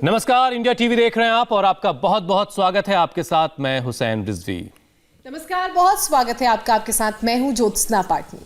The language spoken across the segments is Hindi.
नमस्कार, इंडिया टीवी देख रहे हैं आप और आपका बहुत बहुत स्वागत है। आपके साथ मैं हुसैन रिजवी। नमस्कार, बहुत स्वागत है आपका। आपके साथ मैं हूं ज्योत्सना पाटनी।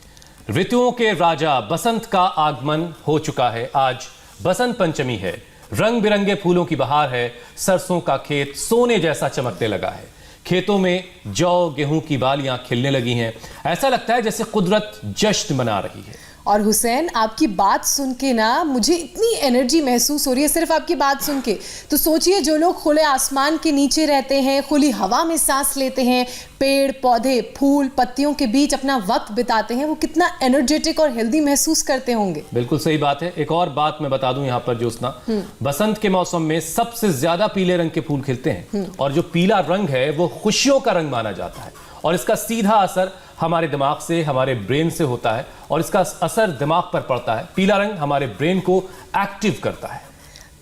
ऋतुओं के राजा बसंत का आगमन हो चुका है। आज बसंत पंचमी है। रंग बिरंगे फूलों की बहार है। सरसों का खेत सोने जैसा चमकने लगा है। खेतों में जौ गेहूं की बालियां खिलने लगी हैं। ऐसा लगता है जैसे कुदरत जश्न मना रही है। और हुसैन, आपकी बात सुन के ना मुझे इतनी एनर्जी महसूस हो रही है, सिर्फ आपकी बात सुन के। तो सोचिए, जो लोग खुले आसमान के नीचे रहते हैं, खुली हवा में सांस लेते हैं, पेड़ पौधे फूल पत्तियों के बीच अपना वक्त बिताते हैं, वो कितना एनर्जेटिक और हेल्दी महसूस करते होंगे। बिल्कुल सही बात है। एक और बात मैं बता दूं यहाँ पर ज्योत्सना, बसंत के मौसम में सबसे ज्यादा पीले रंग के फूल खिलते हैं और जो पीला रंग है वो खुशियों का रंग माना जाता है और इसका सीधा असर हमारे दिमाग से, हमारे ब्रेन से होता है और इसका असर दिमाग पर पड़ता है। पीला रंग हमारे ब्रेन को एक्टिव करता है।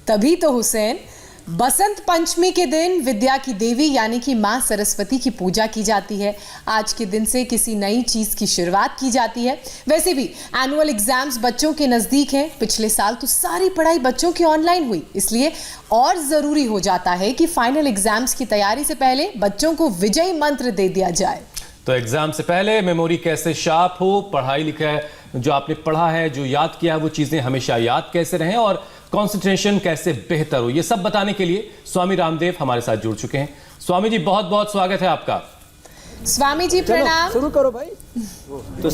तभी तो हुसैन, बसंत पंचमी के दिन विद्या की देवी यानी कि मां सरस्वती की पूजा की जाती है। आज के दिन से किसी नई चीज की शुरुआत की जाती है। वैसे भी एनुअल एग्जाम्स बच्चों के नजदीक हैं। पिछले साल तो सारी पढ़ाई बच्चों की ऑनलाइन हुई, इसलिए और जरूरी हो जाता है कि फाइनल एग्जाम्स की तैयारी से पहले बच्चों को विजयी मंत्र दे दिया जाए। तो एग्जाम से पहले मेमोरी कैसे शार्प हो, पढ़ाई लिखाई जो आपने पढ़ा है, जो याद किया है, वो चीजें हमेशा याद कैसे रहें और कंसंट्रेशन कैसे बेहतर हो, ये सब बताने के लिए स्वामी रामदेव हमारे साथ जुड़ चुके हैं। स्वामी जी, बहुत बहुत स्वागत है आपका। स्वामी जी प्रणाम। शुरू करो भाई। तो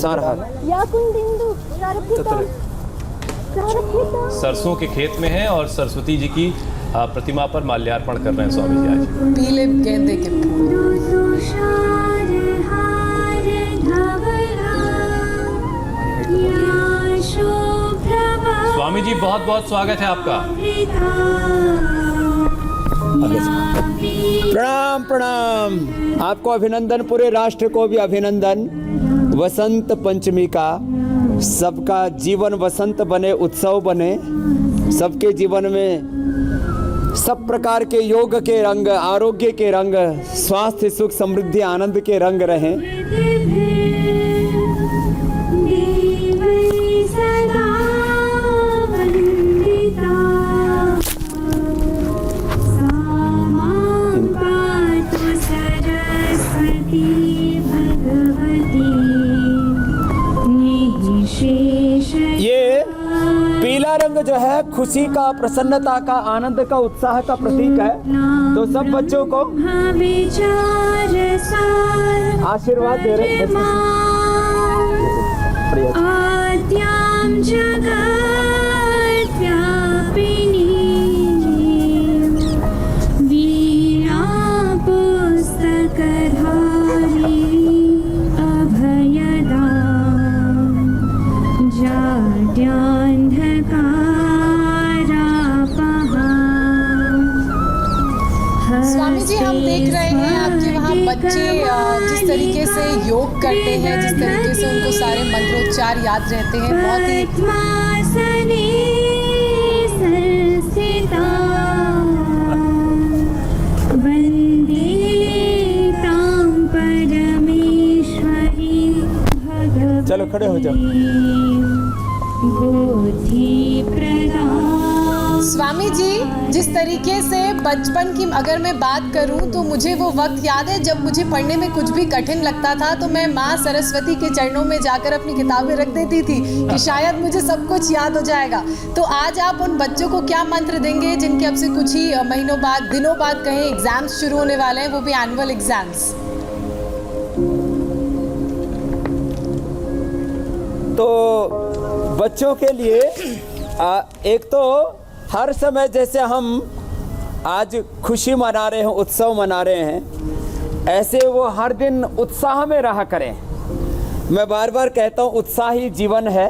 सरसों के खेत में है और सरस्वती जी की प्रतिमा पर माल्यार्पण कर रहे हैं स्वामी जी आज। पीले गेंदे के स्वामी जी, बहुत बहुत स्वागत है आपका। प्रणाम प्रणाम। आपको अभिनंदन, पूरे राष्ट्र को भी अभिनंदन वसंत पंचमी का। सबका जीवन वसंत बने, उत्सव बने। सबके जीवन में सब प्रकार के योग के रंग, आरोग्य के रंग, स्वास्थ्य सुख समृद्धि आनंद के रंग रहें। ये पीला रंग जो है खुशी का, प्रसन्नता का, आनंद का, उत्साह का प्रतीक है। तो सब बच्चों को आशीर्वाद दे रहे हैं। स्वामी जी, हम देख रहे हैं आपके वहाँ बच्चे जिस तरीके से योग करते हैं, जिस तरीके से उनको सारे मंत्रोच्चार याद रहते हैं, बहुत ही चलो खड़े हो जाओ। स्वामी जी, जिस तरीके से बचपन की अगर मैं बात करूं तो मुझे वो वक्त याद है जब मुझे पढ़ने में कुछ भी कठिन लगता था तो मैं माँ सरस्वती के चरणों में जाकर अपनी किताबें रख देती थी कि शायद मुझे सब कुछ याद हो जाएगा। तो आज आप उन बच्चों को क्या मंत्र देंगे जिनके अब से कुछ ही महीनों बाद, दिनों बाद कहें, एग्जाम्स शुरू होने वाले हैं, वो भी एनुअल एग्जाम्स? तो बच्चों के लिए एक तो हर समय जैसे हम आज खुशी मना रहे हैं, उत्सव मना रहे हैं, ऐसे वो हर दिन उत्साह में रहा करें। मैं बार बार कहता हूँ, उत्साह ही जीवन है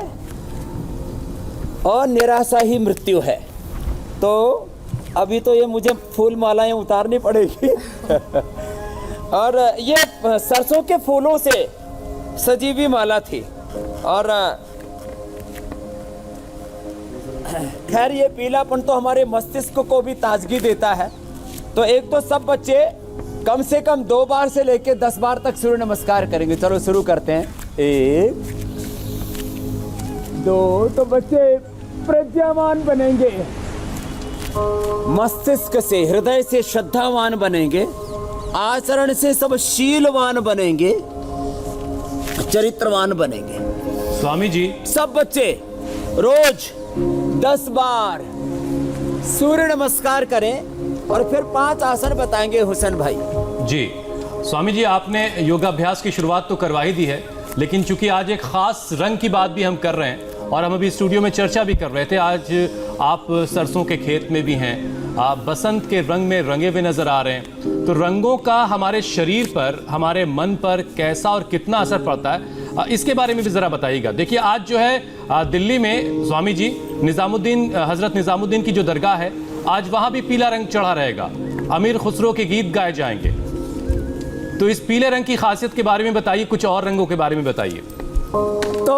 और निराशा ही मृत्यु है। तो अभी तो ये मुझे फूल मालाएं उतारनी पड़ेगी और ये सरसों के फूलों से सजी हुई माला थी। और खैर, ये पीलापन तो हमारे मस्तिष्क को भी ताजगी देता है। तो एक तो सब बच्चे कम से कम 2 बार से लेकर 10 बार तक सूर्य नमस्कार करेंगे। चलो शुरू करते हैं। 1 2, तो बच्चे प्रज्ञावान बनेंगे। मस्तिष्क से, हृदय से श्रद्धावान बनेंगे, आचरण से सब शीलवान बनेंगे, चरित्रवान बनेंगे। स्वामी जी, सब बच्चे रोज 10 बार सूर्य नमस्कार करें और फिर 5 आसन बताएंगे हुसैन भाई। जी स्वामी जी, आपने योगाभ्यास की शुरुआत तो करवा ही दी है, लेकिन चूंकि आज एक खास रंग की बात भी हम कर रहे हैं और हम अभी स्टूडियो में चर्चा भी कर रहे थे, आज आप सरसों के खेत में भी हैं, आप बसंत के रंग में रंगे हुए नजर आ रहे हैं, तो रंगों का हमारे शरीर पर, हमारे मन पर कैसा और कितना असर पड़ता है, इसके बारे में भी ज़रा बताइएगा। देखिए आज जो है दिल्ली में स्वामी जी निज़ामुद्दीन, हज़रत निज़ामुद्दीन की जो दरगाह है, आज वहाँ भी पीला रंग चढ़ा रहेगा, अमीर खुसरो के गीत गाए जाएंगे। तो इस पीले रंग की खासियत के बारे में बताइए, कुछ और रंगों के बारे में बताइए। तो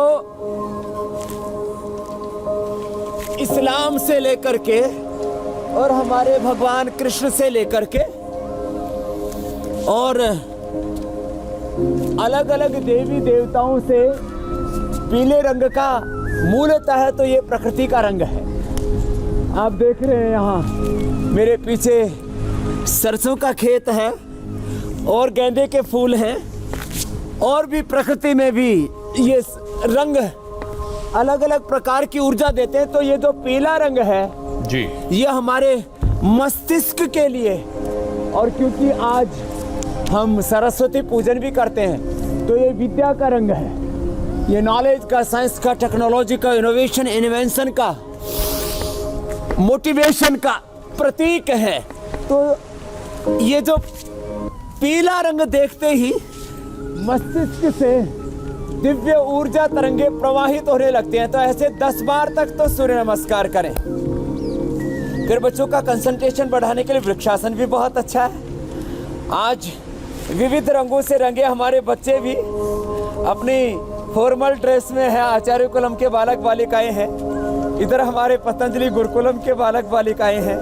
इस्लाम से लेकर के और हमारे भगवान कृष्ण से लेकर के और अलग अलग देवी देवताओं से पीले रंग का मूलतः है तो ये प्रकृति का रंग है। आप देख रहे हैं यहाँ मेरे पीछे सरसों का खेत है और गेंदे के फूल हैं, और भी प्रकृति में भी ये रंग अलग अलग प्रकार की ऊर्जा देते हैं। तो ये जो पीला रंग है जी, ये हमारे मस्तिष्क के लिए, और क्योंकि आज हम सरस्वती पूजन भी करते हैं तो ये विद्या का रंग है, ये नॉलेज का, साइंस का, टेक्नोलॉजी का, इनोवेशन, इन्वेंशन का, मोटिवेशन का प्रतीक है। तो ये जो पीला रंग देखते ही मस्तिष्क से दिव्य ऊर्जा तरंगे प्रवाहित होने लगते हैं। तो ऐसे 10 बार तक तो सूर्य नमस्कार करें। फिर बच्चों का कंसंट्रेशन बढ़ाने के लिए वृक्षासन भी बहुत अच्छा है। आज विविध रंगों से रंगे हमारे बच्चे भी अपनी फॉर्मल ड्रेस में है, आचार्य कुलम के बालक बालिकाएं हैं, इधर हमारे पतंजलि गुरुकुलम के बालक बालिकाएं हैं,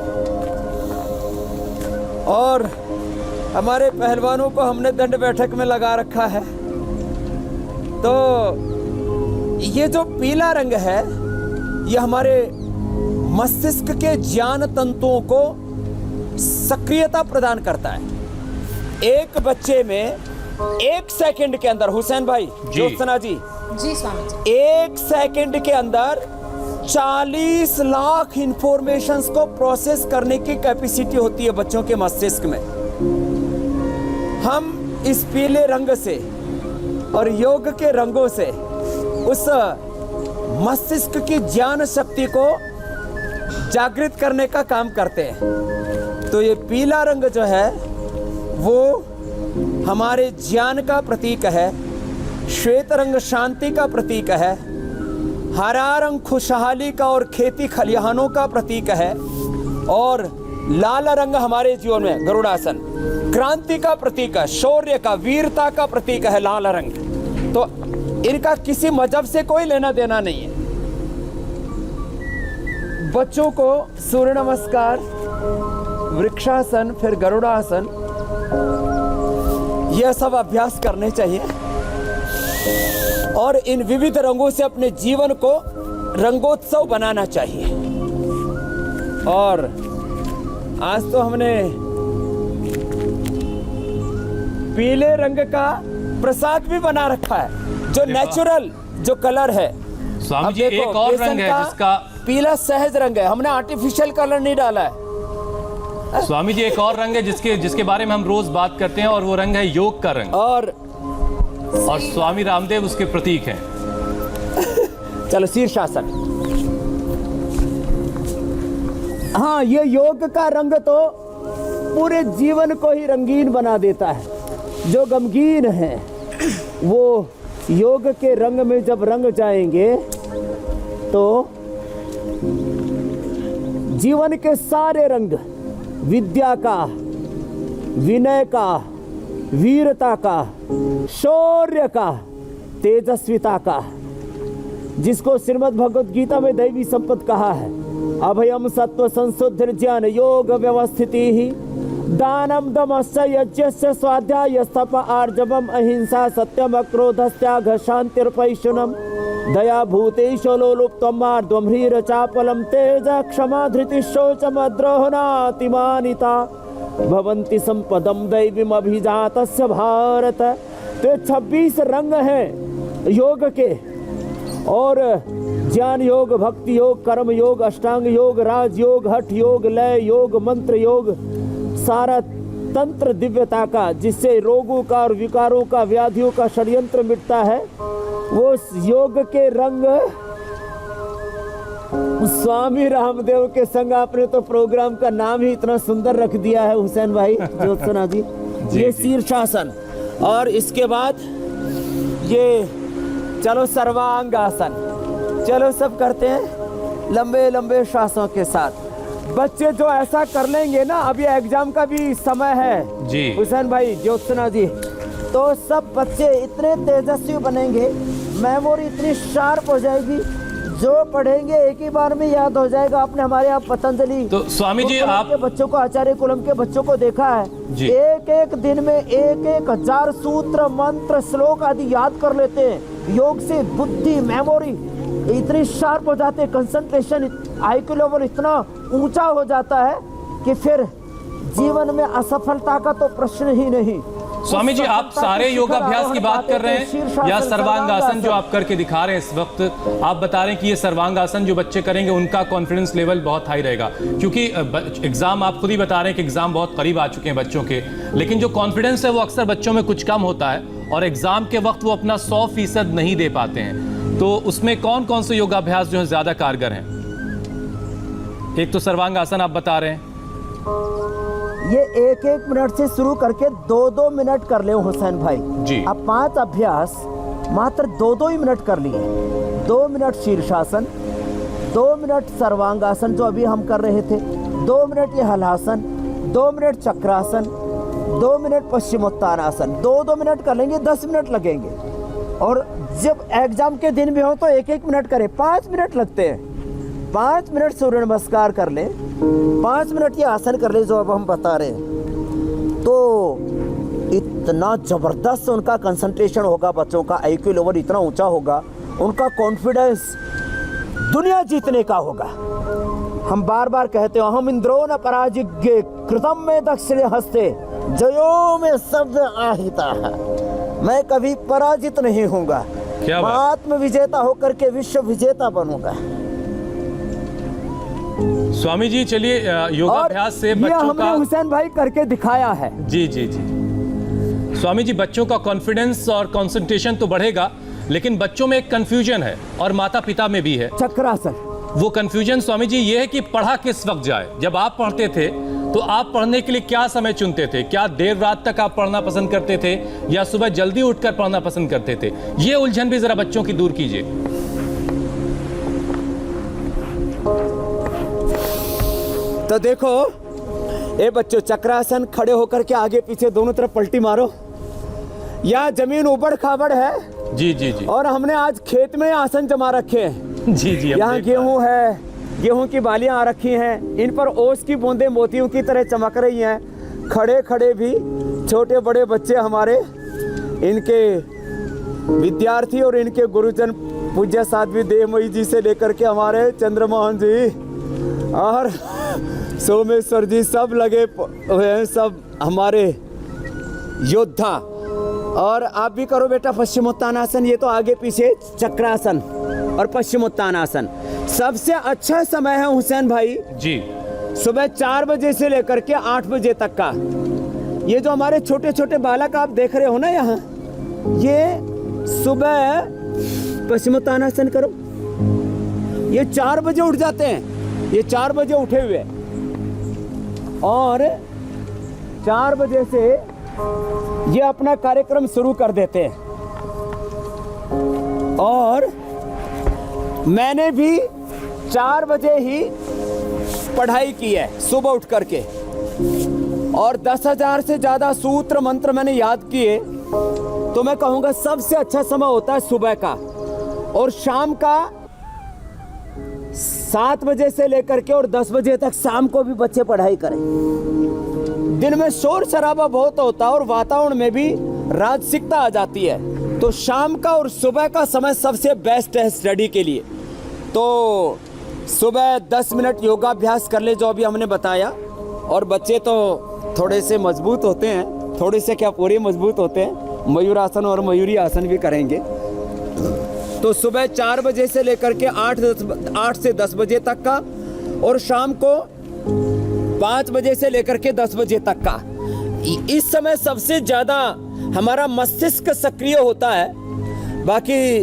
और हमारे पहलवानों को हमने दंड बैठक में लगा रखा है। तो ये जो पीला रंग है ये हमारे मस्तिष्क के ज्ञान तंतुओं को सक्रियता प्रदान करता है। एक बच्चे में 1 सेकंड के अंदर, हुसैन भाई, ज्योत्सना जी, स्वामी जी, 1 सेकंड के अंदर 40 लाख इंफॉर्मेशंस को प्रोसेस करने की कैपेसिटी होती है बच्चों के मस्तिष्क में। हम इस पीले रंग से और योग के रंगों से उस मस्तिष्क की ज्ञान शक्ति को जागृत करने का काम करते हैं। तो ये पीला रंग जो है वो हमारे ज्ञान का प्रतीक है, श्वेत रंग शांति का प्रतीक है, हरा रंग खुशहाली का और खेती खलिहानों का प्रतीक है, और लाल रंग हमारे जीवन में गरुड़ासन क्रांति का प्रतीक है, शौर्य का, वीरता का प्रतीक है लाल रंग। तो इनका किसी मजहब से कोई लेना देना नहीं है। बच्चों को सूर्य नमस्कार, वृक्षासन, फिर गरुड़ासन, यह सब अभ्यास करने चाहिए और इन विविध रंगों से अपने जीवन को रंगोत्सव बनाना चाहिए। और आज तो हमने पीले रंग का प्रसाद भी बना रखा है, जो नेचुरल जो कलर है। स्वामी जी, एक और रंग है जिसका पीला सहज रंग है, हमने आर्टिफिशियल कलर नहीं डाला है। स्वामी जी, एक और रंग है जिसके बारे में हम रोज बात करते हैं, और वो रंग है योग का रंग, और स्वामी रामदेव उसके प्रतीक हैं। चलो शीर्षासन। हाँ, ये योग का रंग तो पूरे जीवन को ही रंगीन बना देता है। जो गमगीन है वो योग के रंग में जब रंग जाएंगे तो जीवन के सारे रंग, विद्या का, विनय का, वीरता का, शौर्य का, तेजस्विता का, जिसको श्रीमद् भगवद गीता में दैवी संपद कहा है, अभयम सत्व संशुद्धि ज्ञान योग व्यवस्थिति ही, दानम दमश्च यज्ञस्य स्वाध्याय तप आर्जवम अहिंसा सत्यम अक्रोधस्त्याग शांतिर्पैशुनम दया भूतेशो लोलुप्तम मार्द्वम्भ्रीर चापलम तेज क्षमा धृति शोचमद्रोहनातिमानिता भवन्ति संपदम दैवीम अभिजातस्य भारत। तो 26 रंग हैं योग के, और ज्ञान योग, भक्ति योग, कर्म योग, अष्टांग योग, राज योग, हठ योग, लय योग, मंत्र योग, सारा तंत्र दिव्यता का, जिससे रोगों का और विकारों का, व्याधियों का षड्यंत्र मिटता है, वो योग के रंग स्वामी रामदेव के संग। आपने तो प्रोग्राम का नाम ही इतना सुंदर रख दिया है हुसैन भाई, ज्योत्सना जी। ये शीर्षासन, और इसके बाद ये चलो सर्वांगासन, चलो सब करते हैं लंबे लंबे श्वासों के साथ। बच्चे जो ऐसा कर लेंगे ना, अभी एग्जाम का भी समय है जी हुसैन भाई, ज्योत्सना जी, तो सब बच्चे इतने तेजस्वी बनेंगे, मेमोरी इतनी शार्प हो जाएगी, जो पढ़ेंगे एक ही बार में याद हो जाएगा। आपने हमारे यहाँ पतंजलि तो स्वामी जी आप के बच्चों को, आचार्य कुलम के बच्चों को देखा है, जी। एक एक दिन में 1,000 सूत्र, मंत्र, श्लोक आदि याद कर लेते हैं। योग से बुद्धि, मेमोरी इतनी शार्प हो जाते हैं, कंसंट्रेशन, IQ लेवल इतना ऊंचा हो जाता है कि फिर जीवन में असफलता का तो प्रश्न ही नहीं। स्वामी जी आप सारे योगाभ्यास की बात कर रहे हैं या सर्वांगासन जो आप करके दिखा रहे हैं इस वक्त, आप बता रहे हैं कि ये सर्वांगासन जो बच्चे करेंगे उनका कॉन्फिडेंस लेवल बहुत हाई रहेगा, क्योंकि एग्जाम आप खुद ही बता रहे हैं कि एग्जाम बहुत करीब आ चुके हैं बच्चों के, लेकिन जो कॉन्फिडेंस है वो अक्सर बच्चों में कुछ कम होता है और एग्जाम के वक्त वो अपना 100% नहीं दे पाते हैं। तो उसमें कौन कौन से योगाभ्यास जो है ज्यादा कारगर हैं? एक तो सर्वांगासन आप बता रहे हैं, ये 1-1 मिनट से शुरू करके 2-2 मिनट कर ले हुसैन भाई जी। अब 5 अभ्यास मात्र 2-2 ही मिनट कर लिए। 2 मिनट शीर्षासन, 2 मिनट सर्वांगासन जो अभी हम कर रहे थे, 2 मिनट ये हलासन, 2 मिनट चक्रासन, 2 मिनट पश्चिमोत्तानासन, 2-2 मिनट कर लेंगे, 10 मिनट लगेंगे। और जब एग्जाम के दिन भी हो तो 1-1 मिनट करें, 5 मिनट लगते हैं। 5 मिनट सूर्य नमस्कार कर ले, 5 मिनट ये आसन कर ले जो अब हम बता रहे हैं, तो इतना जबरदस्त उनका कंसंट्रेशन होगा, बच्चों का IQ लेवल इतना ऊंचा होगा, उनका कॉन्फिडेंस दुनिया जीतने का होगा। हम बार बार कहते हो, हम इंद्रो न पराजिज्ञे कृतम में दक्षिण हस्ते जयो में शब्द आहिता, मैं कभी पराजित नहीं होऊंगा, मैं आत्म विजेता होकर के विश्व विजेता बनूंगा। स्वामी जी चलिए योगाभ्यास से बच्चों का हुसैन भाई करके दिखाया है। जी जी जी स्वामी जी, बच्चों का कॉन्फिडेंस और कंसंट्रेशन तो बढ़ेगा, लेकिन बच्चों में एक कंफ्यूजन है और माता पिता में भी है। चक्रासन, वो कंफ्यूजन स्वामी जी ये है कि पढ़ा किस वक्त जाए। जब आप पढ़ते थे तो आप पढ़ने के लिए क्या समय चुनते थे? क्या देर रात तक आप पढ़ना पसंद करते थे या सुबह जल्दी उठकर पढ़ना पसंद करते थे? ये उलझन भी जरा बच्चों की दूर कीजिए। तो देखो ए बच्चों, चक्रासन, खड़े होकर के आगे पीछे दोनों तरफ पलटी मारो। यहाँ जमीन उबड़ खाबड़ है जी जी जी, और हमने आज खेत में आसन जमा रखे हैं। जी जी, यहाँ गेहूं है, गेहूं की बालियां आ रखी हैं, इन पर ओस की बूंदें मोतियों की तरह चमक रही हैं। खड़े खड़े भी छोटे बड़े बच्चे हमारे, इनके विद्यार्थी और इनके गुरुजन पूज्य साध्वी देवमयी जी से लेकर के हमारे चंद्रमोहन जी और सोमेश्वर जी सब लगे हुए हैं, सब हमारे योद्धा। और आप भी करो बेटा पश्चिमोत्तानासन, ये तो आगे पीछे चक्रासन और पश्चिमोत्तानासन। सबसे अच्छा समय है हुसैन भाई जी, सुबह 4 बजे से लेकर के 8 बजे तक का। ये जो हमारे छोटे छोटे बालक आप देख रहे हो ना यहाँ, ये सुबह पश्चिमोत्तानासन करो, ये 4 बजे उठ जाते हैं, ये 4 बजे उठे हुए और 4 बजे से ये अपना कार्यक्रम शुरू कर देते हैं। और मैंने भी 4 बजे ही पढ़ाई की है सुबह उठ करके, और 10,000 से ज़्यादा सूत्र मंत्र मैंने याद किए। तो मैं कहूँगा सबसे अच्छा समय होता है सुबह का, और शाम का 7 बजे से लेकर के और 10 बजे तक शाम को भी बच्चे पढ़ाई करें। दिन में शोर शराबा बहुत होता है और वातावरण में भी राजसिकता आ जाती है। तो शाम का और सुबह का समय सबसे बेस्ट है स्टडी के लिए। तो सुबह 10 मिनट योगाभ्यास कर ले, जो अभी हमने बताया। और बच्चे तो थोड़े से मजबूत होते हैं, थोड़े से क्या पूरे मजबूत होते हैं, मयूरासन और मयूरी आसन भी करेंगे। तो सुबह 4 बजे से लेकर के 8 से 10 बजे तक का, और शाम को 5 बजे से लेकर के 10 बजे तक का। इस समय सबसे ज़्यादा हमारा मस्तिष्क सक्रिय होता है। बाकी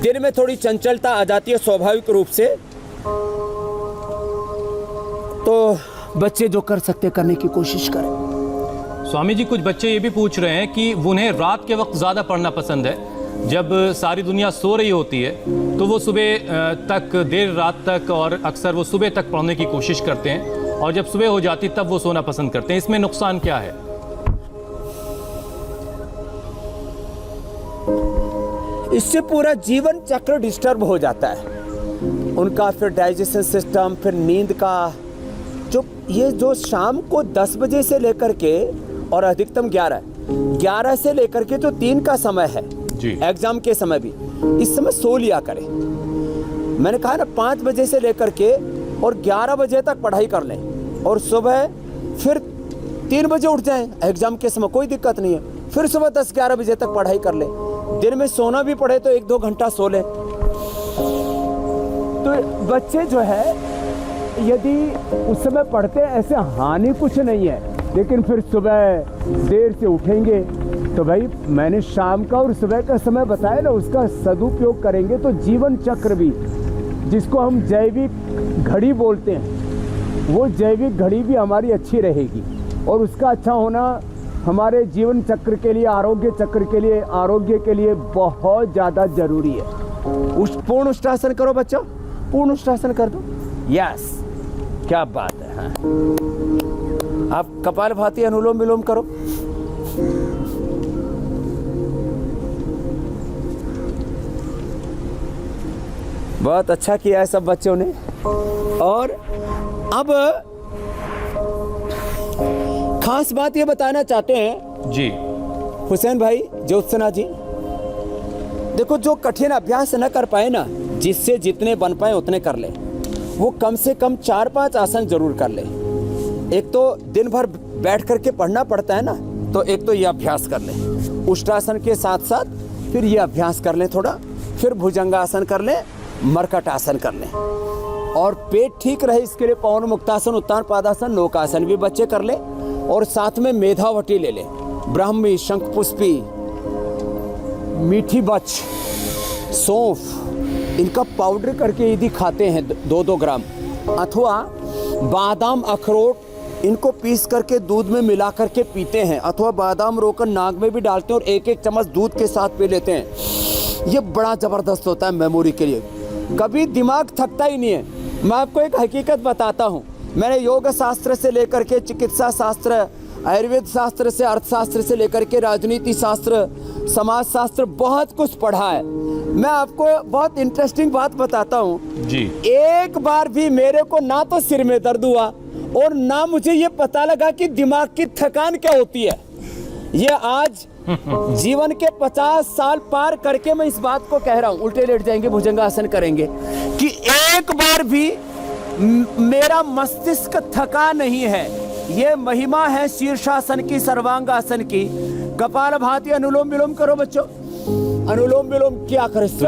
दिन में थोड़ी चंचलता आ जाती है स्वाभाविक रूप से। तो बच्चे जो कर सकते करने की कोशिश करें। स्वामी जी, कुछ बच्चे ये भी पूछ रहे हैं कि उन्हें रात के वक्त ज़्यादा पढ़ना पसंद है। जब सारी दुनिया सो रही होती है तो वो सुबह तक, देर रात तक, और अक्सर वो सुबह तक पढ़ने की कोशिश करते हैं, और जब सुबह हो जाती तब वो सोना पसंद करते हैं। इसमें नुकसान क्या है? इससे पूरा जीवन चक्र डिस्टर्ब हो जाता है उनका, फिर डाइजेशन सिस्टम, फिर नींद का जो शाम को 10 बजे से लेकर के और अधिकतम 11 से लेकर के जो 3 का समय है जी, एग्जाम के समय भी, इस समय सो लिया करें। मैंने कहा ना 5 बजे से लेकर के और 11 बजे तक पढ़ाई कर लें, और सुबह फिर 3 बजे उठ जाएं एग्जाम के समय, कोई दिक्कत नहीं है। फिर सुबह 10-11 बजे तक पढ़ाई कर लें। दिन में सोना भी पड़े तो 1-2 घंटा सो लें। तो बच्चे जो है यदि उस समय पढ़ते हैं, ऐसे हानि कुछ नहीं है, लेकिन फिर सुबह देर से उठेंगे तो भाई मैंने शाम का और सुबह का समय बताया ना, उसका सदुपयोग करेंगे तो जीवन चक्र भी, जिसको हम जैविक घड़ी बोलते हैं, वो जैविक घड़ी भी हमारी अच्छी रहेगी। और उसका अच्छा होना हमारे जीवन चक्र के लिए, आरोग्य चक्र के लिए, आरोग्य के लिए बहुत ज़्यादा जरूरी है। पूर्ण उष्टासन करो बच्चों, पूर्ण उष्टासन कर दो। यस, क्या बात है। हाँ, आप कपालभाति अनुलोम विलोम करो। बहुत अच्छा किया है सब बच्चों ने। और अब खास बात ये बताना चाहते हैं जी हुसैन भाई, ज्योत्सना जी, देखो जो कठिन अभ्यास न कर पाए ना, जिससे जितने बन पाए उतने कर ले। वो कम से कम 4-5 आसन जरूर कर ले। एक तो दिन भर बैठ करके पढ़ना पड़ता है ना, तो एक तो ये अभ्यास कर ले, उष्टासन के साथ साथ फिर ये अभ्यास कर ले थोड़ा, फिर भुजंगासन कर ले, मरकट आसन कर ले। और पेट ठीक रहे इसके लिए पवन मुक्तासन, उत्तान पादासन, लोकासन भी बच्चे कर ले। और साथ में मेधावटी ले ले, ब्राह्मी, शंखपुष्पी, मीठी बच, सौंफ, इनका पाउडर करके यदि खाते हैं 2-2 ग्राम, अथवा बादाम, अखरोट, इनको पीस करके दूध में मिला करके पीते हैं, अथवा बादाम रोकर नाक में भी डालते हैं और 1-1 चम्मच दूध के साथ पी लेते हैं। ये बड़ा ज़बरदस्त होता है मेमोरी के लिए। कभी दिमाग थकता ही नहीं है। मैं आपको एक हकीकत बताता हूँ, मैंने योग शास्त्र से लेकर के चिकित्सा शास्त्र, आयुर्वेद शास्त्र से, अर्थशास्त्र से लेकर के राजनीति शास्त्र, समाज शास्त्र, बहुत कुछ पढ़ा है। मैं आपको बहुत इंटरेस्टिंग बात बताता हूँ जी। एक बार भी मेरे को ना तो सिर में दर्द हुआ और ना मुझे ये पता लगा कि दिमाग की थकान क्या होती है। ये आज जीवन के 50 साल पार करके मैं इस बात को कह रहा हूँ। उल्टे लेट जाएंगे, भुजंगासन करेंगे, कि एक बार भी मेरा मस्तिष्क थका नहीं है। ये महिमा है शीर्षासन की, सर्वांगासन की। कपालभाति अनुलोम विलोम करो बच्चों, अनुलोम विलोम क्या करें। तो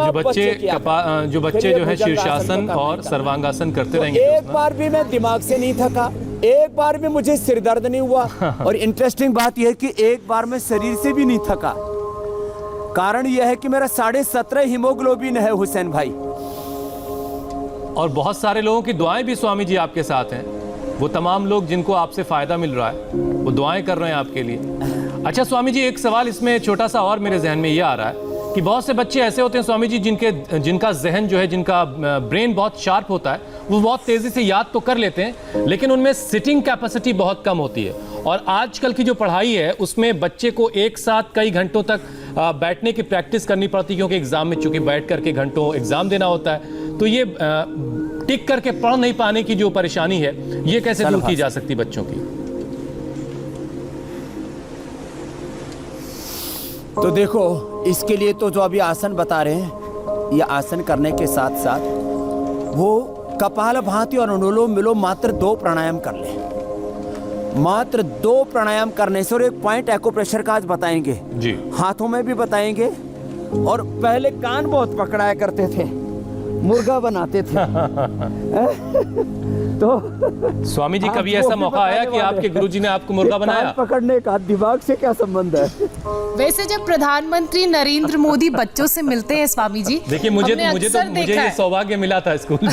जो बच्चे जो है शीर्षासन और सर्वांगासन करते रहेंगे, एक बार भी मैं दिमाग से नहीं थका, एक बार भी मुझे सिर दर्द नहीं हुआ। और इंटरेस्टिंग बात यह है कि एक बार मैं शरीर से भी नहीं थका। कारण यह है कि मेरा 17.5 हीमोग्लोबिन है हुसैन भाई। और बहुत सारे लोगों की दुआएं भी स्वामी जी आपके साथ हैं। वो तमाम लोग जिनको आपसे फायदा मिल रहा है, वो दुआएं कर रहे हैं आपके लिए। अच्छा स्वामी जी, एक सवाल इसमें छोटा सा और मेरे जहन में ये आ रहा है कि बहुत से बच्चे ऐसे होते हैं स्वामी जी जिनका जहन जो है, जिनका ब्रेन बहुत शार्प होता है, वो बहुत तेज़ी से याद तो कर लेते हैं, लेकिन उनमें सिटिंग कैपेसिटी बहुत कम होती है। और आजकल की जो पढ़ाई है उसमें बच्चे को एक साथ कई घंटों तक बैठने की प्रैक्टिस करनी पड़ती है, क्योंकि एग्जाम में चूंकि बैठ करके घंटों एग्जाम देना होता है। तो ये टिक करके पढ़ नहीं पाने की जो परेशानी है, ये कैसे दूर की जा सकती बच्चों की? तो देखो, इसके लिए तो जो अभी आसन बता रहे हैं, ये आसन करने के साथ साथ वो कपालभाति और अनुलोम विलोम मात्र 2 प्राणायाम कर लें। मात्र 2 प्राणायाम करने से, और एक पॉइंट एक्यूप्रेशर का आज बताएंगे जी, हाथों में भी बताएंगे। और पहले कान बहुत पकड़ाया करते थे, मुर्गा बनाते थे। तो स्वामी जी कभी ऐसा मौका आया कि आपके गुरुजी ने आपको मुर्गा बनाया? पकड़ने का दिमाग से क्या संबंध है? वैसे जब प्रधानमंत्री नरेंद्र मोदी बच्चों से मिलते हैं स्वामी जी, देखिए मुझे ये सौभाग्य मिला था स्कूल में।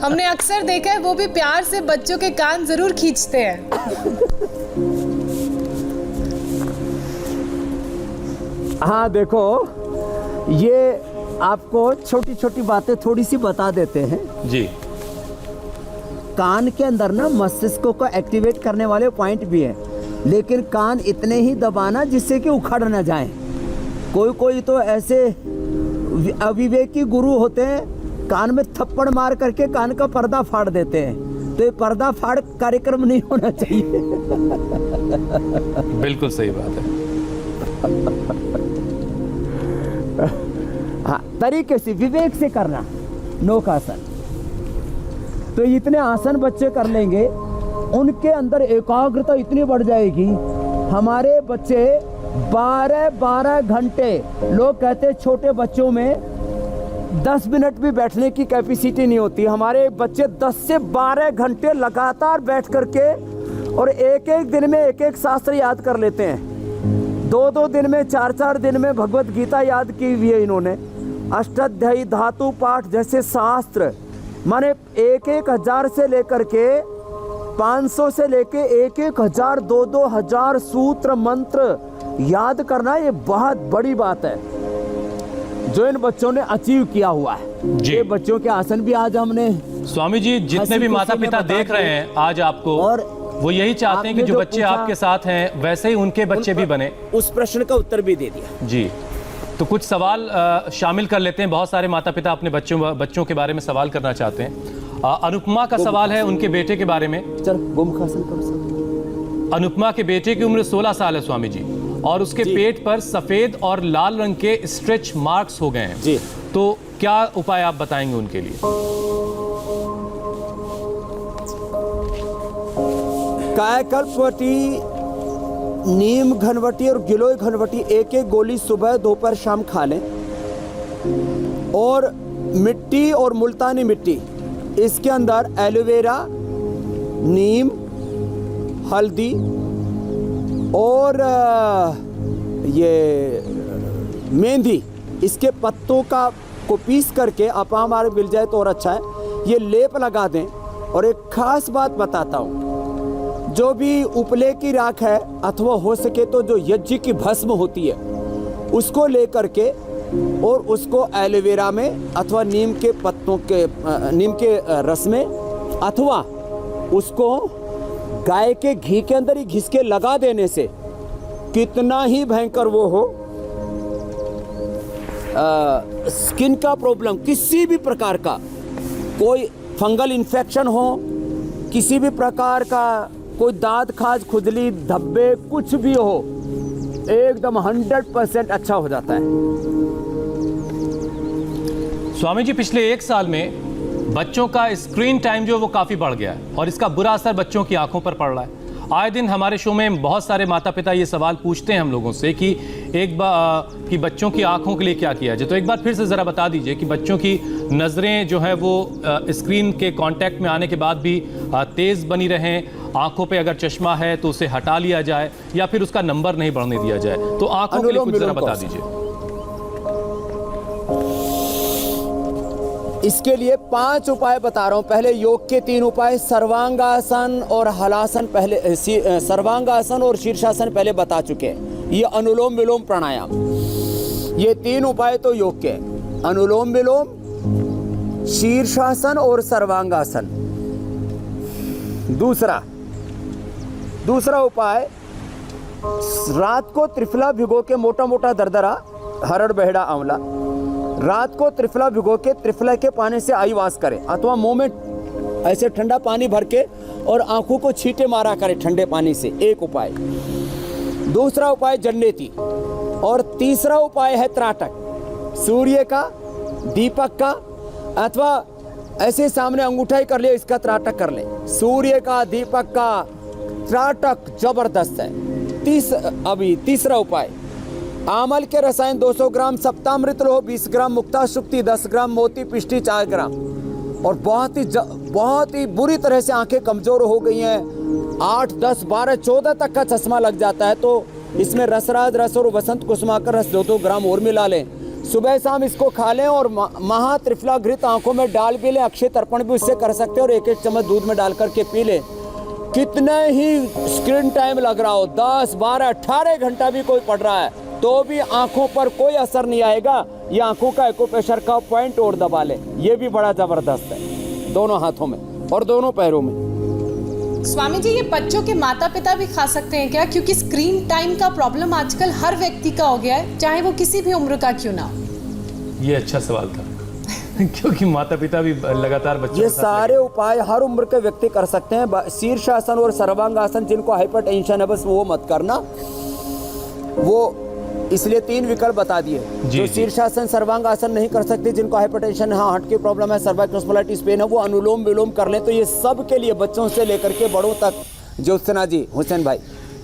हमने अक्सर देखा है वो भी प्यार से बच्चों के कान जरूर खींचते हैं। हाँ देखो, ये आपको छोटी छोटी बातें थोड़ी सी बता देते हैं जी। कान के अंदर ना मस्तिष्क को एक्टिवेट करने वाले पॉइंट भी हैं, लेकिन कान इतने ही दबाना जिससे कि उखड़ न जाएं। कोई तो ऐसे अविवेकी गुरु होते हैं, कान में थप्पड़ मार करके कान का पर्दा फाड़ देते हैं। तो ये पर्दा फाड़ कार्यक्रम नहीं होना चाहिए। बिल्कुल सही बात है। हाँ, तरीके से विवेक से करना नौकासन। तो इतने आसन बच्चे कर लेंगे, उनके अंदर एकाग्रता इतनी बढ़ जाएगी। हमारे बच्चे 12-12 घंटे, लोग कहते हैं छोटे बच्चों में 10 मिनट भी बैठने की कैपेसिटी नहीं होती। हमारे बच्चे 10 से 12 घंटे लगातार बैठ करके, और एक एक दिन में एक एक शास्त्र याद कर लेते हैं। 2-2 दिन में, 4-4 दिन में भगवत गीता याद की हुई है इन्होंने। अष्टाध्यायी, धातु पाठ जैसे शास्त्र, माने 1,000 से लेकर के 500 से लेके 1,000, 2,000 सूत्र मंत्र याद करना, ये बहुत बड़ी बात है जो इन बच्चों ने अचीव किया हुआ है। ये बच्चों के आसन भी आज हमने, स्वामी जी जितने भी माता पिता देख रहे हैं आज आपको, और वो यही चाहते हैं कि जो बच्चे आपके साथ हैं वैसे ही उनके बच्चे भी बने। उस प्रश्न का उत्तर भी दे दिया जी। तो कुछ सवाल शामिल कर लेते हैं। बहुत सारे माता पिता अपने बच्चों के बारे में सवाल करना चाहते हैं। अनुपमा का सवाल है उनके बेटे के बारे में। चल गोमुखासन करो। अनुपमा के बेटे की उम्र 16 साल है स्वामी जी, और उसके पेट पर सफेद और लाल रंग के स्ट्रेच मार्क्स हो गए हैं जी। तो क्या उपाय आप बताएंगे उनके लिए? कायाकल्पवटी, नीम घनवटी और गिलोय घनवटी 1-1 गोली सुबह, दोपहर, शाम खा लें। और मिट्टी और मुल्तानी मिट्टी, इसके अंदर एलोवेरा, नीम, हल्दी और ये मेहंदी, इसके पत्तों को पीस करके हमारे मिल जाए तो और अच्छा है। ये लेप लगा दें। और एक खास बात बताता हूँ, जो भी उपले की राख है अथवा हो सके तो जो यज्ञ की भस्म होती है उसको लेकर के, और उसको एलोवेरा में अथवा नीम के पत्तों के, नीम के रस में, अथवा उसको गाय के घी के अंदर ही घिस के लगा देने से, कितना ही भयंकर वो हो, स्किन का प्रॉब्लम, किसी भी प्रकार का, कोई फंगल इन्फेक्शन हो, किसी भी प्रकार का कोई दांत खाज, खुजली, धब्बे, कुछ भी हो, एकदम 100% अच्छा हो जाता है। स्वामी जी पिछले 1 साल में बच्चों का स्क्रीन टाइम जो वो काफी बढ़ गया है, और इसका बुरा असर बच्चों की आंखों पर पड़ रहा है। आए दिन हमारे शो में बहुत सारे माता पिता ये सवाल पूछते हैं हम लोगों से कि कि बच्चों की आंखों के लिए क्या किया जाए। तो एक बार फिर से ज़रा बता दीजिए कि बच्चों की नज़रें जो है वो स्क्रीन के कांटेक्ट में आने के बाद भी तेज़ बनी रहें, आंखों पे अगर चश्मा है तो उसे हटा लिया जाए या फिर उसका नंबर नहीं बढ़ने दिया जाए। तो आंखों के लिए कुछ ज़रा बता दीजिए। इसके लिए 5 उपाय बता रहा हूं। पहले योग के 3 उपाय, सर्वांगासन और हलासन पहले, सर्वांगासन और शीर्षासन पहले बता चुके हैं। ये अनुलोम विलोम प्राणायाम, ये 3 उपाय तो योग के, अनुलोम विलोम, शीर्षासन और सर्वांगासन। दूसरा उपाय, रात को त्रिफला भिगो के, मोटा मोटा दरदरा, हरड़, बहेड़ा, आंवला, रात को त्रिफला भिगो के त्रिफला के पानी से आई वाश करें, अथवा मुंह में ऐसे ठंडा पानी भर के और आंखों को छींटे मारा करें ठंडे पानी से, एक उपाय। दूसरा उपाय जन्नेती, और तीसरा उपाय है त्राटक, सूर्य का, दीपक का, अथवा ऐसे सामने अंगूठा ही कर ले, इसका त्राटक कर ले। सूर्य का, दीपक का त्राटक जबरदस्त है। तीसरा उपाय, आमल के रसायन 200 ग्राम, सप्तामृत लोह 20 ग्राम, मुक्ता शुक्ति 10 ग्राम, मोती पिष्टी 4 ग्राम। और बहुत ही बुरी तरह से आंखें कमजोर हो गई हैं, 8, 10, 12, 14 तक का चश्मा लग जाता है, तो इसमें रसराज रस और वसंत कुसुमाकर रस 2-2 ग्राम और मिला लें। सुबह शाम इसको खा लें और महात्रिफला घृत आंखों में डाल भी लें। अक्षय तर्पण भी उससे कर सकते हैं और 1-1 चम्मच दूध में डाल करके पी लें। कितने ही स्क्रीन टाइम लग रहा हो, 10, 12, 18 घंटा भी कोई पढ़ रहा है, तो भी आंखों पर कोई असर नहीं आएगा। ये आंखों का एक्यूप्रेशर का पॉइंट और दबा ले, ये भी बड़ा जबरदस्त है, दोनों हाथों में और दोनों पैरों में। स्वामी जी, ये बच्चों के माता पिता भी खा सकते हैं क्या? क्योंकि स्क्रीन टाइम का प्रॉब्लम आजकल हर व्यक्ति का हो गया है, चाहे वो किसी भी उम्र का क्यों ना हो। ये अच्छा सवाल था क्योंकि माता पिता भी लगातार बच्चों ये सारे उपाय हर उम्र के व्यक्ति कर सकते हैं। शीर्षासन और सर्वांगासन, जिनको हाइपरटेंशन है बस वो मत करना, वो इसलिए 3 विकल्प बता दिए। जो शीर्षासन सर्वांगासन नहीं कर सकते, जिनको हाइपरटेंशन, हाँ हार्ट की प्रॉब्लम है, सर्वाइकल स्पॉन्डिलाइटिस पेन है, वो अनुलोम विलोम कर लें। तो ये सब के लिए, बच्चों से लेकर के बड़ों तक। ज्योत्सना जी, हुसैन भाई,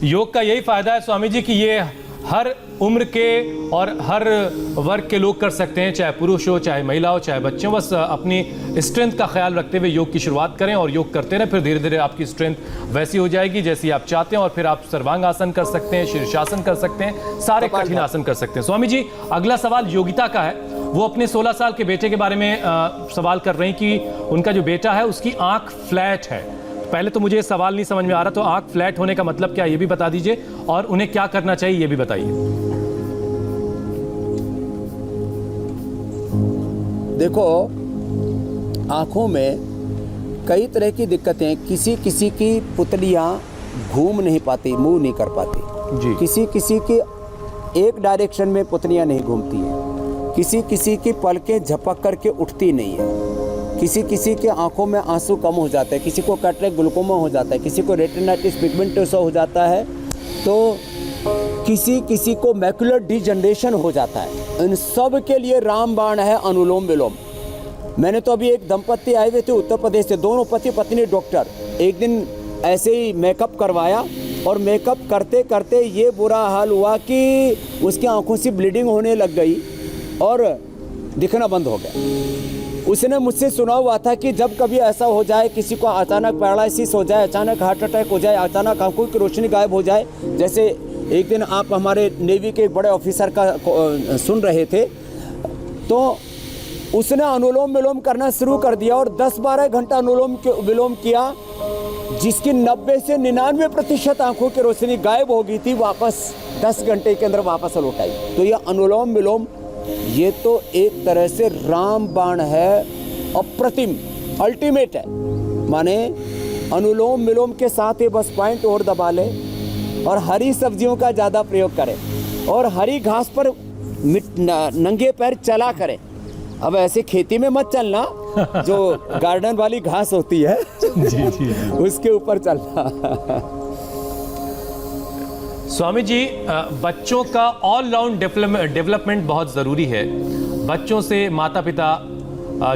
योग का यही फायदा है स्वामी जी कि ये हर उम्र के और हर वर्ग के लोग कर सकते हैं, चाहे पुरुष हो, चाहे महिला हो, चाहे बच्चे हो। बस अपनी स्ट्रेंथ का ख्याल रखते हुए योग की शुरुआत करें और योग करते रहें, फिर धीरे धीरे आपकी स्ट्रेंथ वैसी हो जाएगी जैसी आप चाहते हैं। और फिर आप सर्वांग आसन कर सकते हैं, शीर्षासन कर सकते हैं, सारे कठिन आसन कर सकते हैं। स्वामी जी, अगला सवाल योगिता का है। वो अपने 16 साल के बेटे के बारे में सवाल कर रही कि उनका जो बेटा है उसकी आंख फ्लैट है। पहले तो मुझे सवाल नहीं समझ में आ रहा, तो आंख फ्लैट होने का मतलब क्या, ये भी बता दीजिए, और उन्हें क्या करना चाहिए ये भी बताइए। देखो, आंखों में कई तरह की दिक्कतें, किसी की पुतलियां घूम नहीं पाती, मूव नहीं कर पाती जी। किसी की एक डायरेक्शन में पुतलियां नहीं घूमती हैं, किसी की पलकें झपक करके उठती नहीं है, किसी के आंखों में आंसू कम हो जाते हैं, किसी को कैटरेक्ट ग्लूकोमा हो जाता है, किसी को रेटिनाइटिस पिगमेंटोसा हो जाता है, तो किसी को मैकुलर डिजनरेशन हो जाता है। इन सब के लिए रामबाण है अनुलोम विलोम। मैंने तो अभी एक दंपत्ति आए हुए थे उत्तर प्रदेश से, दोनों पति पत्नी डॉक्टर। एक दिन ऐसे ही मेकअप करवाया और मेकअप करते करते ये बुरा हाल हुआ कि उसकी आंखों से ब्लीडिंग होने लग गई और दिखना बंद हो गया। उसने मुझसे सुना हुआ था कि जब कभी ऐसा हो जाए, किसी को अचानक पैरालिसिस हो जाए, अचानक हार्ट अटैक हो जाए, अचानक आंखों की रोशनी गायब हो जाए, जैसे एक दिन आप हमारे नेवी के एक बड़े ऑफिसर का सुन रहे थे, तो उसने अनुलोम विलोम करना शुरू कर दिया और 10-12 घंटा अनुलोम विलोम किया, जिसकी 90 से 99% आंखों की रोशनी गायब हो गई थी, वापस 10 घंटे के अंदर वापस लौट आई। तो यह अनुलोम विलोम, ये तो एक तरह से रामबाण है, अप्रतिम, अल्टीमेट है। माने अनुलोम विलोम के साथ ही बस पॉइंट और दबा ले और हरी सब्जियों का ज़्यादा प्रयोग करें और हरी घास पर नंगे पैर चला करें। अब ऐसे खेती में मत चलना, जो गार्डन वाली घास होती है जी। उसके ऊपर चलना। स्वामी जी, बच्चों का ऑलराउंड डेवलपमेंट बहुत ज़रूरी है। बच्चों से माता पिता,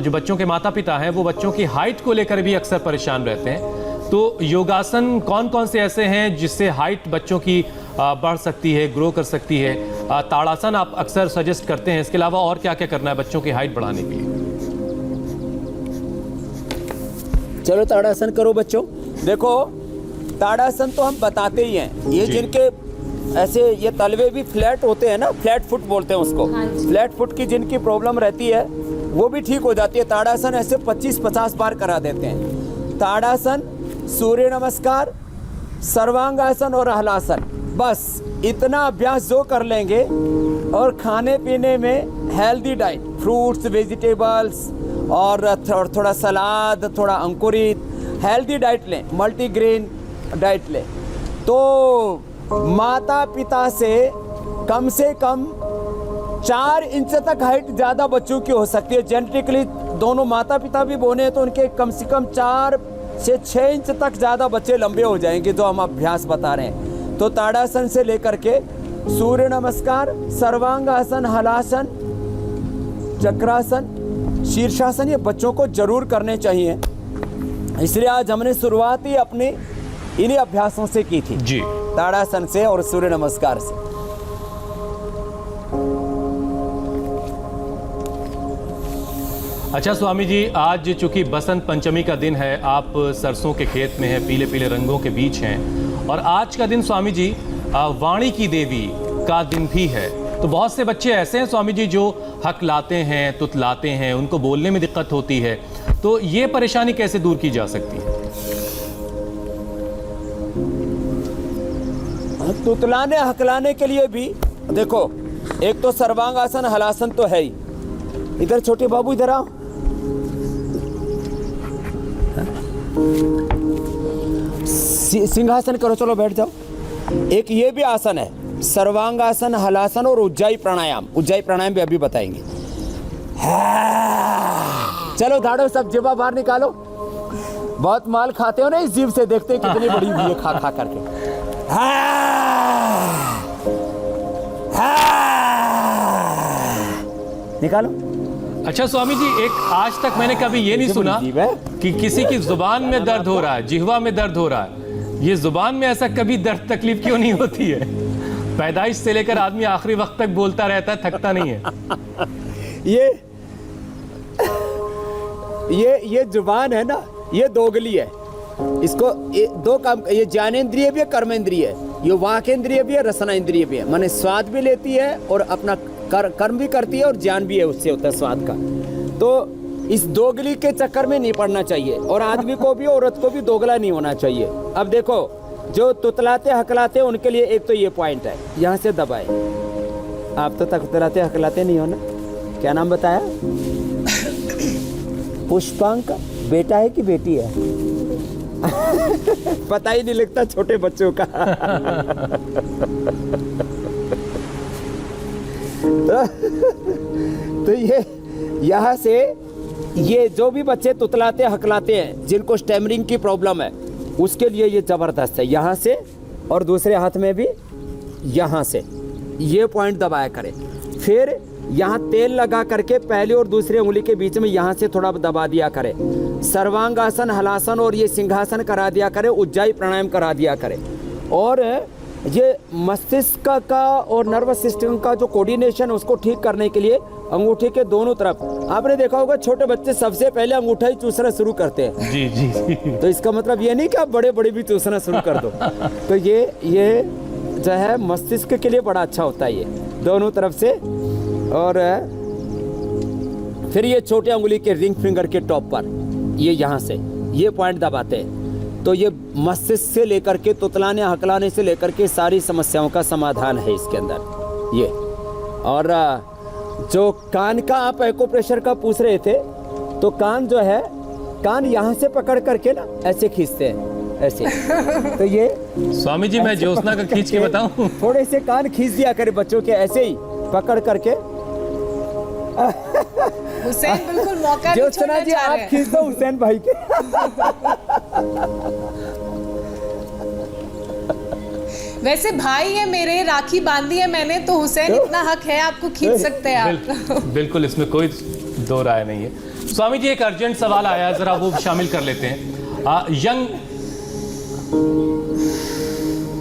जो बच्चों के माता पिता हैं, वो बच्चों की हाइट को लेकर भी अक्सर परेशान रहते हैं। तो योगासन कौन कौन से ऐसे हैं जिससे हाइट बच्चों की बढ़ सकती है, ग्रो कर सकती है? ताड़ासन आप अक्सर सजेस्ट करते हैं, इसके अलावा और क्या क्या करना है बच्चों की हाइट बढ़ाने के लिए? चलो ताड़ासन करो बच्चों। देखो, ताड़ासन तो हम बताते ही हैं। ये जिनके ऐसे ये तलवे भी फ्लैट होते हैं ना, फ्लैट फुट बोलते हैं उसको, फ्लैट फुट की जिनकी प्रॉब्लम रहती है वो भी ठीक हो जाती है। ताड़ासन ऐसे 25-50 बार करा देते हैं। ताड़ासन, सूर्य नमस्कार, सर्वांगासन और हलासन, बस इतना अभ्यास जो कर लेंगे, और खाने पीने में हेल्दी डाइट, फ्रूट्स, वेजिटेबल्स और थोड़ा सलाद, थोड़ा अंकुरित हेल्दी डाइट लें, मल्टीग्रेन डाइट लें, तो माता पिता से कम 4 इंच तक हाइट ज़्यादा बच्चों की हो सकती है। जेनेटिकली दोनों माता पिता भी बोने तो उनके कम से कम 4 से 6 इंच तक ज़्यादा बच्चे लंबे हो जाएंगे, जो हम अभ्यास बता रहे हैं। तो ताड़ासन से लेकर के सूर्य नमस्कार, सर्वांगासन, हलासन, चक्रासन, शीर्षासन ये बच्चों को जरूर करने चाहिए। इसलिए आज हमने शुरुआत ही अपने इन्हीं अभ्यासों से की थी जी, ताड़ासन से और सूर्य नमस्कार से। अच्छा स्वामी जी, आज चूंकि बसंत पंचमी का दिन है, आप सरसों के खेत में हैं, पीले पीले रंगों के बीच हैं, और आज का दिन स्वामी जी वाणी की देवी का दिन भी है। तो बहुत से बच्चे ऐसे हैं स्वामी जी जो हकलाते हैं, तुतलाते हैं, उनको बोलने में दिक्कत होती है, तो ये परेशानी कैसे दूर की जा सकती है? तुतलाने हकलाने के लिए भी देखो, एक तो सर्वांगासन हलासन तो है ही। इधर छोटे बाबू इधर आओ। सिंहासन करो, चलो बैठ जाओ। एक ये भी आसन है, सर्वांगासन, हलासन और उज्जाई प्राणायाम। उज्जाई प्राणायाम भी अभी बताएंगे। चलो धाड़ो, सब जीवा बाहर निकालो। बहुत माल खाते हो ना इस जीभ से, देखते कितनी बड़ी हुई है खा खा करके। निकालो। अच्छा स्वामी जी, एक आज तक मैंने कभी ये नहीं सुना कि किसी की जुबान में दर्द हो रहा है, जिह्वा में दर्द हो रहा है। ये जुबान में ऐसा कभी दर्द तकलीफ क्यों नहीं होती है? पैदाइश से लेकर आदमी आखिरी वक्त तक बोलता रहता है, थकता नहीं है। ये जुबान है ना, ये दोगली है। इसको दो काम, ये ज्ञानेंद्रिय भी है, कर्मेंद्रिय है, ये वाकेंद्रिय भी है, रसनाइंद्रिय भी है। माने स्वाद भी लेती है और अपना कर्म भी करती है, और ज्ञान भी है उससे होता है स्वाद का। तो इस दोगली के चक्कर में नहीं पड़ना चाहिए, और आदमी को भी औरत को भी दोगला नहीं होना चाहिए। अब देखो, जो तुतलाते हकलाते उनके लिए एक तो ये पॉइंट है, यहाँ से दबाए। आप तो तुतलाते हकलाते नहीं हो ना? क्या नाम बताया? पुष्पांक बेटा है कि बेटी है? पता ही नहीं लगता छोटे बच्चों का। तो ये यहाँ से ये जो भी बच्चे तुतलाते हकलाते हैं, जिनको स्टैमरिंग की प्रॉब्लम है, उसके लिए ये जबरदस्त है। यहाँ से और दूसरे हाथ में भी यहाँ से ये पॉइंट दबाया करें। फिर यहाँ तेल लगा करके पहले और दूसरे उंगली के बीच में यहाँ से थोड़ा दबा दिया करें। सर्वांगासन, हलासन और ये सिंहासन करा दिया करें, उज्जाई प्राणायाम करा दिया करें। और ये मस्तिष्क का और नर्वस सिस्टम का जो कोऑर्डिनेशन उसको ठीक करने के लिए अंगूठे के दोनों तरफ, आपने देखा होगा छोटे बच्चे सबसे पहले अंगूठा ही चूसना शुरू करते हैं। जी जी जी। तो इसका मतलब ये नहीं कि आप बड़े बड़े भी चूसना शुरू कर दो। तो ये जो है मस्तिष्क के लिए बड़ा अच्छा होता है, ये दोनों तरफ से। और फिर ये छोटे अंगुली के रिंग फिंगर के टॉप पर ये यहाँ से ये पॉइंट दबाते हैं। तो ये मस्तिष्क से लेकर के तुतलाने हकलाने से लेकर के सारी समस्याओं का समाधान है इसके अंदर ये। और जो कान का आप एक्यूप्रेशर का पूछ रहे थे, तो कान जो है, कान यहाँ से पकड़ करके ना ऐसे खींचते हैं, ऐसे। तो ये स्वामी जी, मैं ज्योत्सना का खींच के बताऊं? थोड़े से कान खींच दिया करे बच्चों के, ऐसे ही पकड़ करके। हुसैन बिल्कुल मौका नहीं ज्योत्सना छोड़ना जी, चाह रहे आप हैं। खींच दो हुसैन भाई के। वैसे भाई है मेरे, राखी बांधी है मैंने, तो हुसैन इतना हक है, आपको खींच सकते हैं आप। बिल्कुल, इसमें कोई दो राय नहीं है। स्वामी जी, एक अर्जेंट सवाल आया, जरा वो शामिल कर लेते हैं। यंग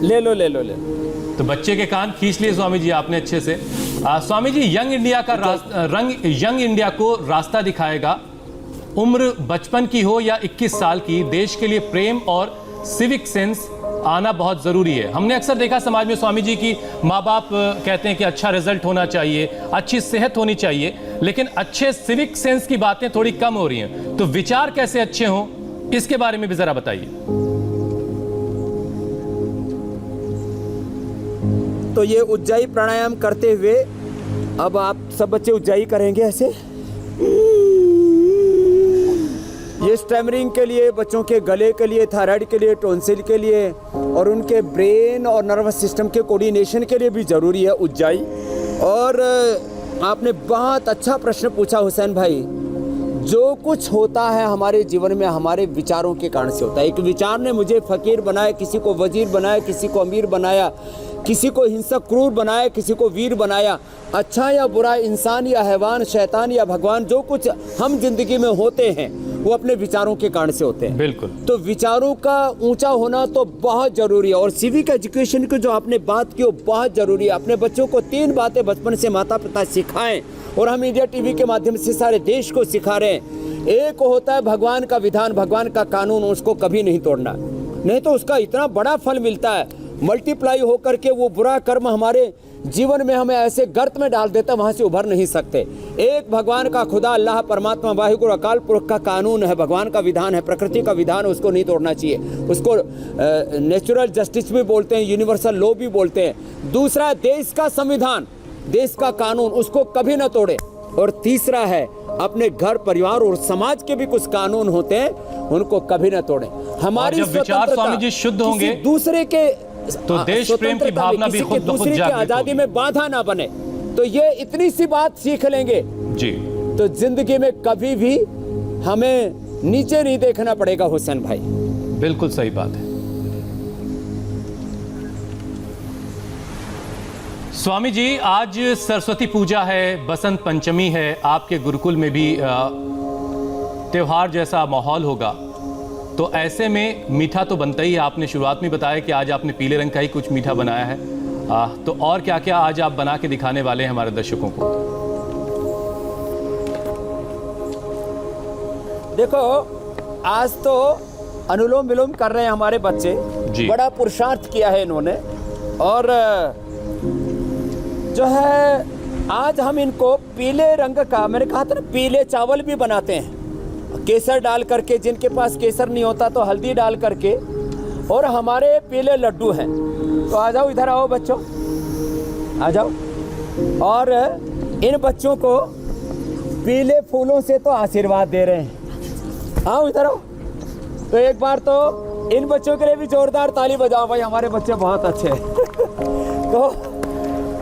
ले लो। तो बच्चे के कान खींच लिए स्वामी जी आपने अच्छे से। स्वामी जी, यंग इंडिया को रास्ता दिखाएगा, उम्र बचपन की हो या 21 साल की, देश के लिए प्रेम और सिविक सेंस आना बहुत जरूरी है। हमने अक्सर देखा समाज में स्वामी जी की माँ बाप कहते हैं कि अच्छा रिजल्ट होना चाहिए, अच्छी सेहत होनी चाहिए, लेकिन अच्छे सिविक सेंस की बातें थोड़ी कम हो रही हैं। तो विचार कैसे अच्छे हों, इसके बारे में भी जरा बताइए। तो ये उज्जाई प्राणायाम करते हुए अब आप सब बच्चे उज्जाई करेंगे ऐसे। ये स्टैमरिंग के लिए, बच्चों के गले के लिए, थायराइड के लिए, टॉन्सिल के लिए और उनके ब्रेन और नर्वस सिस्टम के कोऑर्डिनेशन के लिए भी ज़रूरी है उज्जाई। और आपने बहुत अच्छा प्रश्न पूछा हुसैन भाई। जो कुछ होता है हमारे जीवन में हमारे विचारों के कारण से होता है। एक विचार ने मुझे फ़कीर बनाया, किसी को वजीर बनाया, किसी को अमीर बनाया, किसी को हिंसक क्रूर बनाया, किसी को वीर बनाया। अच्छा या बुरा, इंसान या हैवान, शैतान या भगवान, जो कुछ हम जिंदगी में होते हैं वो अपने विचारों के कारण से होते हैं। बिल्कुल। तो विचारों का ऊंचा होना तो बहुत जरूरी है। और सिविक एजुकेशन की जो आपने बात की वो बहुत जरूरी है। अपने बच्चों को 3 बातें बचपन से माता पिता सिखाएं, और हम इंडिया टीवी के माध्यम से सारे देश को सिखा रहे हैं। एक होता है भगवान का विधान, भगवान का कानून, उसको कभी नहीं तोड़ना, नहीं तो उसका इतना बड़ा फल मिलता है, मल्टीप्लाई होकर के वो बुरा कर्म हमारे जीवन में हमें ऐसे गर्त में डाल देता है, वहाँ से उभर नहीं सकते। एक भगवान का खुदा अल्लाह परमात्मा वाहिगुरु अकाल पुरख का कानून है, भगवान का विधान है, प्रकृति का विधान है, उसको नहीं तोड़ना चाहिए। उसको नेचुरल जस्टिस भी बोलते हैं, यूनिवर्सल लॉ भी बोलते हैं। दूसरा देश का संविधान, देश का कानून, उसको कभी ना तोड़े। और तीसरा है अपने घर परिवार और समाज के भी कुछ कानून होते हैं, उनको कभी ना तोड़े। हमारी जब विचार स्वामी जी शुद्ध होंगे दूसरे के तो देश प्रेम की भावना भी खुद ब खुद दूसरे की आजादी में बाधा ना बने। तो ये इतनी सी बात सीख लेंगे जी, तो जिंदगी में कभी भी हमें नीचे नहीं देखना पड़ेगा। हुसैन भाई बिल्कुल सही बात है। स्वामी जी, आज सरस्वती पूजा है, बसंत पंचमी है, आपके गुरुकुल में भी त्योहार जैसा माहौल होगा, तो ऐसे में मीठा तो बनता ही है। आपने शुरुआत में बताया कि आज आपने पीले रंग का ही कुछ मीठा बनाया है, तो और क्या क्या आज आप बना के दिखाने वाले हैं हमारे दर्शकों को? देखो, आज तो अनुलोम विलोम कर रहे हैं हमारे बच्चे जी। बड़ा पुरुषार्थ किया है इन्होंने। और जो है आज हम इनको पीले रंग का, मैंने कहा था ना, पीले चावल भी बनाते हैं, केसर डाल करके, जिनके पास केसर नहीं होता तो हल्दी डाल करके, और हमारे पीले लड्डू हैं। तो आ जाओ, इधर आओ बच्चों, आ जाओ। और इन बच्चों को पीले फूलों से तो आशीर्वाद दे रहे हैं। आओ इधर आओ। तो एक बार तो इन बच्चों के लिए भी जोरदार ताली बजाओ भाई, हमारे बच्चे बहुत अच्छे हैं। तो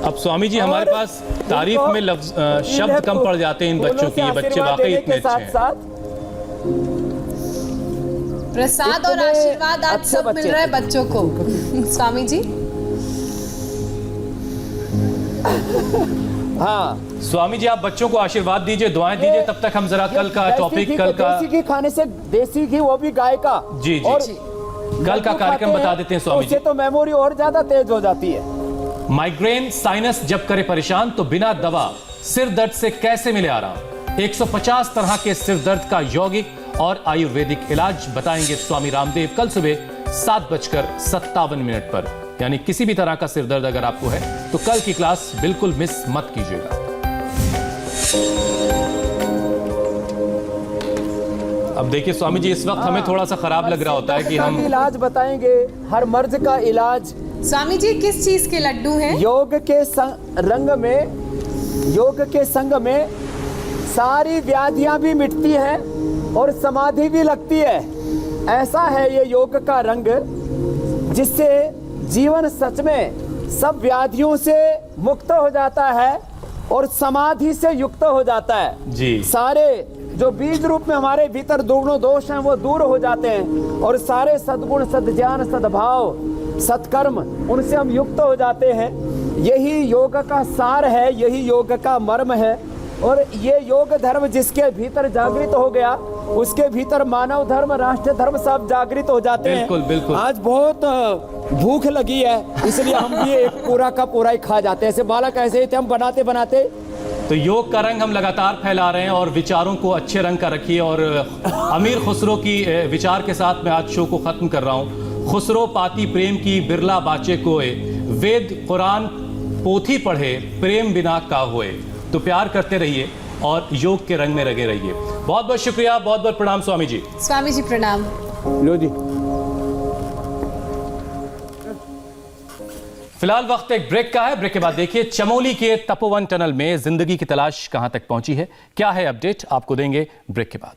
अब स्वामी जी हमारे पास तारीफ में लफ्ज शब्द कम पड़ जाते हैं इन बच्चों के, ये बच्चे वाकई इतने अच्छे हैं। साथ प्रसाद और आशीर्वाद आज सब मिल रहा है बच्चों को। स्वामी जी हाँ, स्वामी जी आप बच्चों को आशीर्वाद दीजिए, दुआएं दीजिए, तब तक हम जरा कल का टॉपिक, कल का देसी घी खाने से, देसी घी वो भी गाय का, जी जी, और कल का कार्यक्रम बता देते हैं स्वामी जी। उससे तो मेमोरी और ज्यादा तेज हो जाती है। माइग्रेन साइनस जब करे परेशान तो बिना दवा सिर दर्द से कैसे मिले आराम? 150 तरह के सिर दर्द का यौगिक और आयुर्वेदिक इलाज बताएंगे स्वामी रामदेव कल सुबह 7:57 पर। यानी किसी भी तरह का सिर दर्द अगर आपको है तो कल की क्लास बिल्कुल मिस मत कीजिएगा। अब देखिए स्वामी जी, इस वक्त हमें थोड़ा सा खराब लग रहा होता है कि हम इलाज बताएंगे, हर मर्ज का इलाज। स्वामी जी किस चीज के लड्डू हैं? योग के रंग में, योग के संग में सारी व्याधियां भी मिटती हैं और समाधि भी लगती है। ऐसा है ये योग का रंग, जिससे जीवन सच में सब व्याधियों से मुक्त हो जाता है और समाधि से युक्त हो जाता है जी। सारे जो बीज रूप में हमारे भीतर दुगुण दोष हैं वो दूर हो जाते हैं, और सारे सद्गुण, सद्ज्ञान, सद्भाव, सत्कर्म, उनसे हम युक्त हो जाते हैं। यही योग का सार है, यही योग का मर्म है। और ये योग धर्म जिसके भीतर जागृत हो गया, उसके भीतर मानव धर्म, राष्ट्र धर्म सब जागृत हो जाते हैं। बिल्कुल बिल्कुल। आज बहुत भूख लगी है, इसलिए हम भी एक पूरा का पूरा ही खा जाते हैं। ऐसे बालक ऐसे ही थे, हम बनाते बनाते। तो योग का रंग हम लगातार फैला रहे हैं और विचारों को अच्छे रंग का रखिए। और अमीर खुसरो की विचार के साथ मैं आज शो को खत्म कर रहा हूँ। खुसरो पाती प्रेम की बिरला बाचे कोए, वेद कुरान पोथी पढ़े, प्रेम बिना का होए। तो प्यार करते रहिए और योग के रंग में लगे रहिए। बहुत बहुत शुक्रिया, बहुत बहुत प्रणाम स्वामी जी। स्वामी जी प्रणाम। लो जी। फिलहाल वक्त एक ब्रेक का है। ब्रेक के बाद देखिए चमोली के तपोवन टनल में जिंदगी की तलाश कहां तक पहुंची है, क्या है अपडेट, आपको देंगे ब्रेक के बाद।